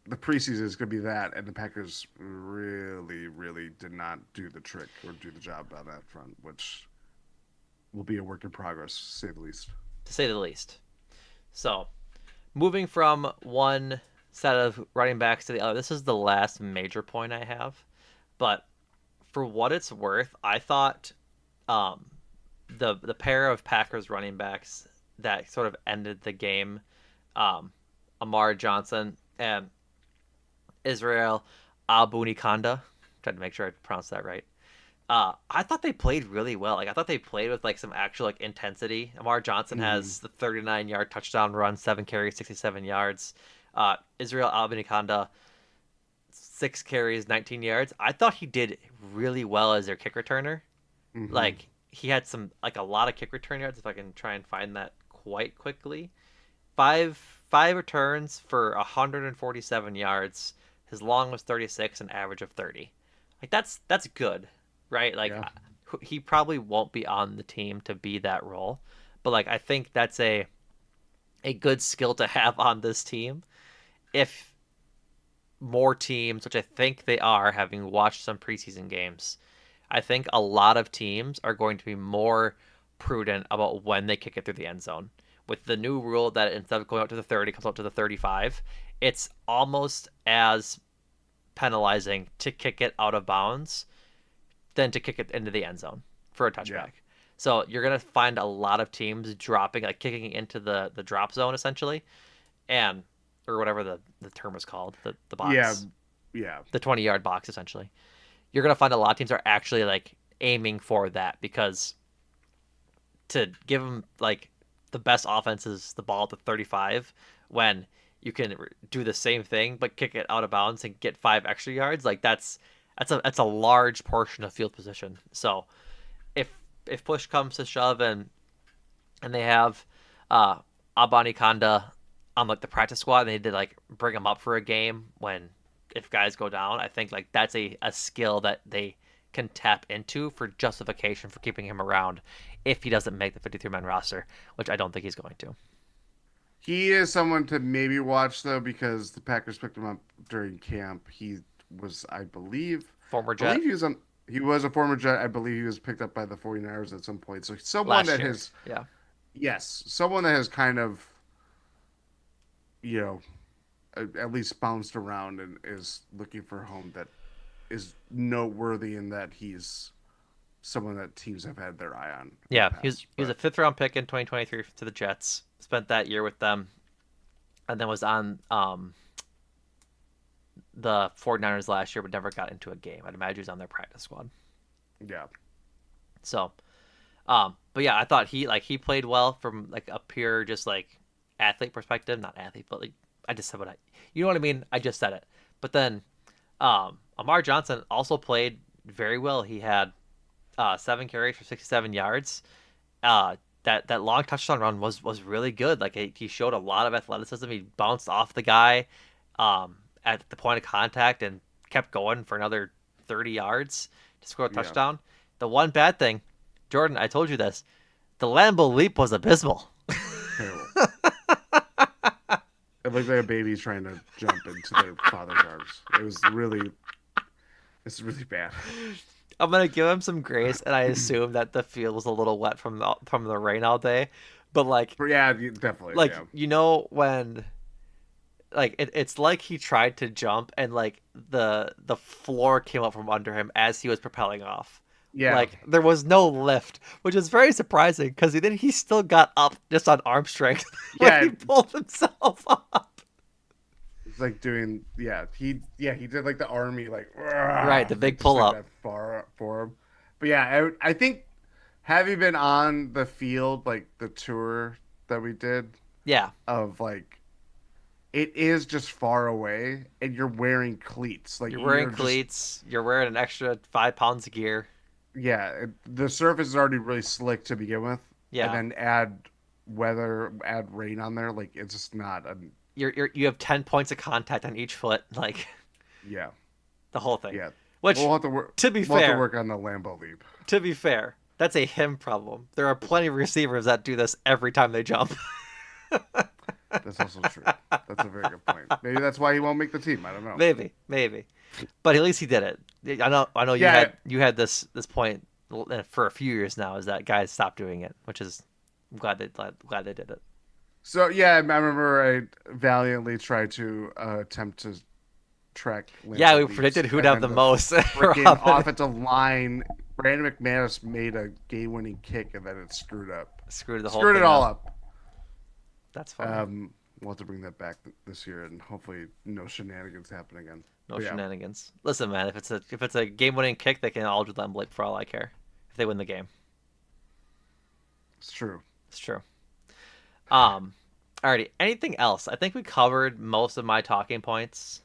the preseason is going to be that, and the Packers really, really did not do the trick or do the job on that front, which will be a work in progress, to say the least. To say the least. So, moving from one set of running backs to the other, this is the last major point I have. But for what it's worth, I thought um, the pair of Packers running backs that sort of ended the game, um, Amar Johnson and Israel Abunikanda. Tried to make sure I pronounced that right. I thought they played really well. Like I thought they played with like some actual like intensity. Amar Johnson Mm-hmm. has the 39-yard touchdown run, 7 carries, 67 yards. Israel Abanikanda, 6 carries, 19 yards. I thought he did really well as their kick returner. Mm-hmm. Like he had some like a lot of kick return yards. If I can try and find that quite quickly, five five returns for 147 yards. His long was 36, an average of 30. Like that's good, right? Like Yeah. he probably won't be on the team to be that role, but like I think that's a good skill to have on this team. If more teams, which I think they are, having watched some preseason games, I think a lot of teams are going to be more prudent about when they kick it through the end zone. With the new rule that instead of going out to the 30, it comes out to the 35, it's almost as penalizing to kick it out of bounds than to kick it into the end zone for a Yeah. touchback. So you're gonna find a lot of teams dropping, like kicking into the drop zone essentially, and or whatever the term is called, the Yeah. box, Yeah. the 20-yard box essentially. You're gonna find a lot of teams are actually like aiming for that because to give them like the best offenses the ball at the 35 when you can do the same thing but kick it out of bounds and get 5 extra yards, like that's a large portion of field position. So if push comes to shove and they have uh Abani Kanda on like the practice squad and they did like bring him up for a game when if guys go down, I think like that's a skill that they can tap into for justification for keeping him around if he doesn't make the 53-man roster, which I don't think he's going to. He is someone to maybe watch though because the Packers picked him up during camp. He was, I Former believe Jet he was on. He was a former Jet. I believe he was picked up by the 49ers at some point. So someone last that year. has, Yeah. yes, someone that has kind of, you know, at least bounced around and is looking for a home that is noteworthy in that he's someone that teams have had their eye on in the Yeah, he was past. he was a But fifth round pick in 2023 to the Jets. Spent that year with them and then was on the 49ers last year but never got into a game. I'd imagine he was on their practice squad. yeah, So but yeah, I thought he played well from like a pure just like athlete perspective, not athlete, but like I just said what I, you know what I mean? I just said it. But then Amar Johnson also played very well. He had 7 carries for 67 yards. That long touchdown run was really good. Like he showed a lot of athleticism. He bounced off the guy at the point of contact and kept going for another 30 yards to score a yeah, touchdown. The one bad thing, Jordan, I told you this. The Lambeau leap was abysmal. terrible. It looked like a baby trying to jump into their father's arms. It's really bad. I'm gonna give him some grace, and I assume that the field was a little wet from the rain all day. But But yeah, definitely, like yeah, when like it's like he tried to jump and like the floor came up from under him as he was propelling off. yeah, Like there was no lift, which is very surprising because then he still got up just on arm strength when yeah. he pulled himself up. It's like doing, he did like the army like, Right, the like big just pull like up. that far for him. But yeah, I think having been on the field like the tour that we did Yeah, of like it is just far away and you're wearing cleats like you're wearing you're just cleats. You're wearing an extra 5 pounds of gear. the surface is already really slick to begin with and Yeah, then add rain on there like it's just not a you have 10 points of contact on each foot, like yeah the whole thing. yeah Which, to be we'll have to fair, work on the Lambo leap. that's a him problem. There are plenty of receivers that do this every time they jump. That's also true. That's a very good point. Maybe that's why he won't make the team. I don't know. Maybe, but at least he did it. I know Yeah. you had this point for a few years now. Is that guys stopped doing it, which is I'm glad they did it. So yeah, I remember I valiantly tried to attempt to track Yeah, Lambo we leaps, predicted who'd and have then the the most. freaking Robin offensive line, Brandon McManus made a game-winning kick, and then it screwed up. screwed the whole Screwed it thing all up. up. That's funny. We'll have to bring that back this year, and hopefully no shenanigans happen again. No But yeah, shenanigans. Listen, man, if it's a game winning kick, they can all do them Blake for all I care. If they win the game, it's true. it's true. Um, alrighty. Anything else? I think we covered most of my talking points.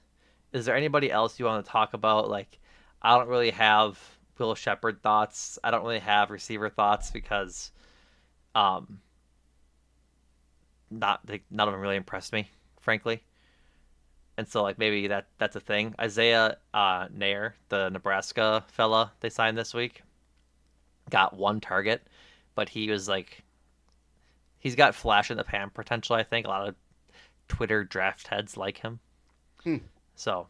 Is there anybody else you want to talk about? Like, I don't really have Will Shepard thoughts. I don't really have receiver thoughts because um, none of them really impressed me, frankly. And so like maybe that's a thing. Isaiah Nair, the Nebraska fella they signed this week, got 1 target, but he was like he's got flash in the pan potential. I think a lot of Twitter draft heads like him. Hmm. So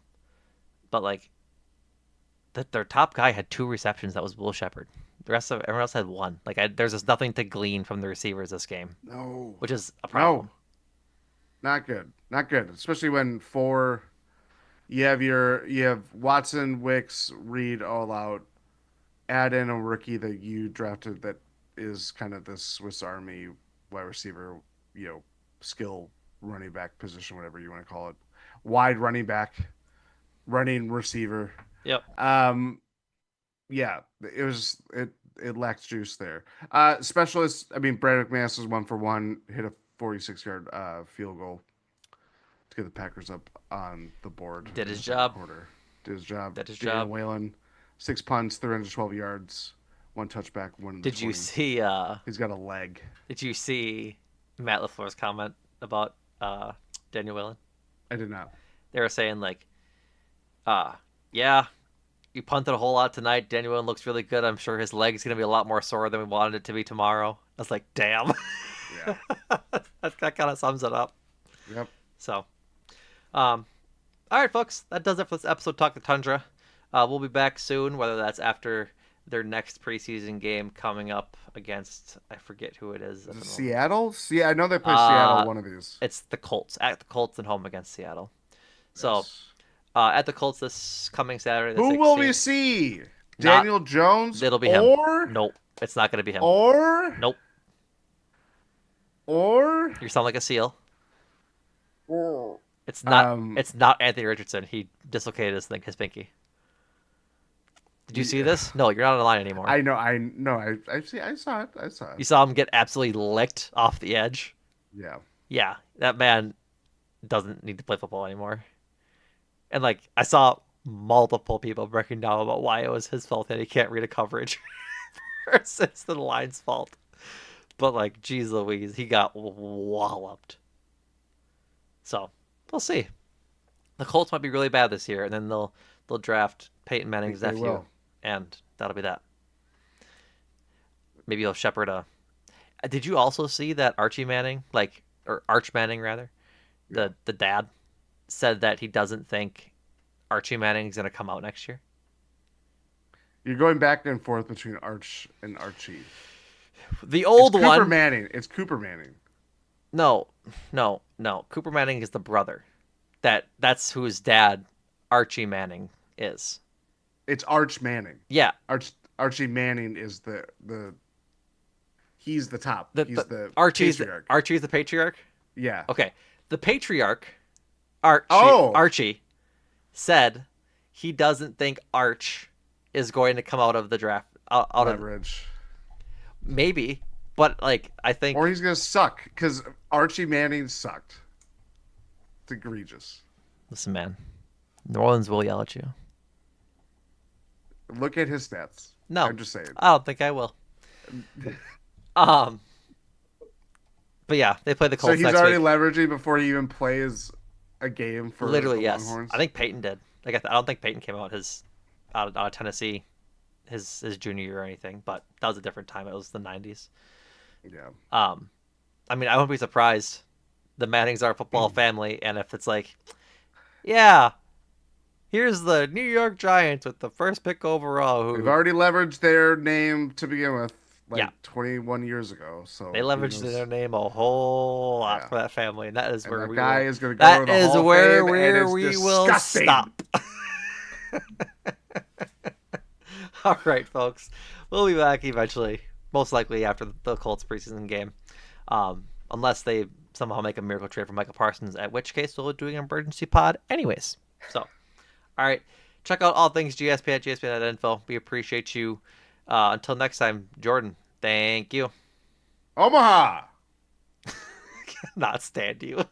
but like their top guy had 2 receptions. That was Will Shepherd. The rest of everyone else had 1. Like there's just nothing to glean from the receivers this game, No, which is a no, problem. not good, not good. Especially when you have Watson, Wicks, Reed all out. Add in a rookie that you drafted that is kind of the Swiss Army wide receiver, you know, skill running back position, whatever you want to call it. Wide running back, running receiver. Yep. Um, yeah, it lacks juice there. Specialists, I mean, Brad McManus was 1 for 1, hit a 46-yard field goal to get the Packers up on the board Did in the his second job. quarter. Did his job. Did his Daniel job. Whalen, 6 punts, 312 yards, 1 touchback, 1 in the Did you 20. see He's got a leg. did you see Matt LaFleur's comment about Daniel Whelan? I did not. They were saying like, uh yeah, you punted a whole lot tonight. Daniel Whelan looks really good. I'm sure his leg's gonna be a lot more sore than we wanted it to be tomorrow. I was like, damn. Yeah. That kind of sums it up. Yep. So, um, all right, folks, that does it for this episode of Talk the Tundra. We'll be back soon, whether that's after their next preseason game coming up against, I forget who it is Is at it the moment. Seattle? See, I know they play Seattle Uh, one of these. it's the Colts, at the Colts and home against Seattle. So, Yes. at the Colts this coming Saturday, the Who will we 16th. see? Not, Daniel Jones it'll be him. or Nope, it's not going to be him. or Nope, or you sound like a seal. or It's not. um It's not Anthony Richardson. He dislocated his pinky. Did you see yeah, this? No, you're not on the line anymore. I saw it. I saw it. You saw him get absolutely licked off the edge. Yeah. Yeah, that man doesn't need to play football anymore. And like I saw multiple people breaking down about why it was his fault that he can't read a coverage versus the line's fault. But like, geez Louise, he got walloped. So we'll see. The Colts might be really bad this year, and then they'll draft Peyton I think Manning's they nephew, will. and that'll be that. Maybe he'll shepherd a. Did you also see that Archie Manning, like or Arch Manning rather, Yeah. the dad, said that he doesn't think Archie Manning is going to come out next year? You're going back and forth between Arch and Archie. The It's old Cooper one. Manning. It's Cooper Manning. No, no. Cooper Manning is the brother. That's who his dad, Archie Manning, is. It's Arch Manning. Yeah, Archie Manning is the he's the top. He's the the Archie's patriarch. Archie's the patriarch. Yeah. Okay, the patriarch, Oh, Archie, said he doesn't think Arch is going to come out of the draft. Out of leverage. maybe, but like I Or think. he's gonna suck because Archie Manning sucked. It's egregious. Listen, man, New Orleans will yell at you. Look at his stats. No, I'm just saying. I don't think I will. Um, but yeah, they play the So Colts he's next already week. leveraging before he even plays a game for the Literally, yes. Longhorns. I think Peyton did. Like I don't think Peyton came out out of Tennessee his junior year or anything, but that was a different time. It was the '90s. Yeah. Um, I mean, I wouldn't be surprised. The Mannings are a football family, and if it's like, yeah, here's the New York Giants with the first pick overall, They've who, already leveraged their name to begin with, yeah, like 21 years ago. they So who leveraged knows? their name a whole lot Yeah. for that family, and that is And where that we guy will. is going to go to That the is Hall of Fame, and where it's we will disgusting. stop. All right, folks. We'll be back eventually, most likely after the Colts preseason game, unless they somehow make a miracle trade for Michael Parsons, at which case we'll be doing an emergency pod anyways. So, all right. Check out all things GSP at gspn.info. We appreciate you. Until next time, Jordan, thank you. Omaha. Not stand you.